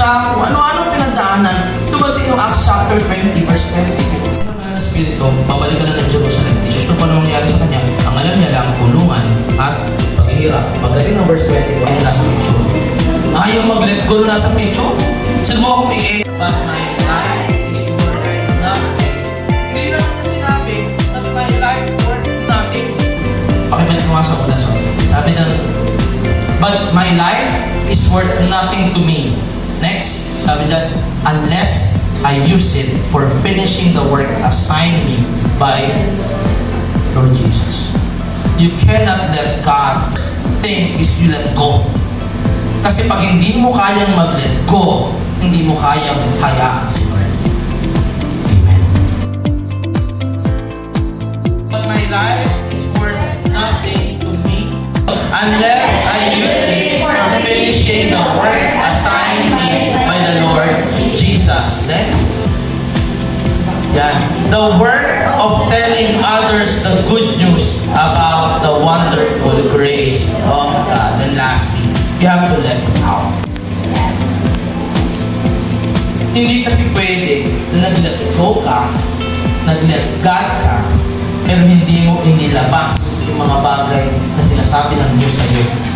siya, kung ano-ano pinagdaanan, dumating yung Acts chapter 20, verse 20. Ano ng Espiritu, babalik ka na ng Jerusalem. Isusok pa na mangyayari sa kanya. Ang alam niya lang, kulungan at paghihirap. Pagdating ng verse 20, ay nasa picture. Ayaw mag-let go na nasa picture. Subukan ko i-end. But my life is worth nothing. Hindi naman niya sinabi that my life worth nothing. Pakibalik ko nga sa una. Sabi na, but my life is worth nothing to me. Next, sabi dyan, unless I use it for finishing the work assigned me by Lord Jesus. You cannot let God think is you let go. Kasi pag hindi mo kayang mag-let go, hindi mo kayang hayaan si Lord. Amen. But my life is worth nothing to me unless I use it for finishing the work assigned me by the Lord Jesus. Next. Yan. The work of telling others the good news about the wonderful grace of God. And lastly, you have to let it out. Hindi kasi pwede na nag-let go ka, nag-let God ka, pero hindi mo inilabas yung mga bagay na sinasabi ng Diyos sa iyo.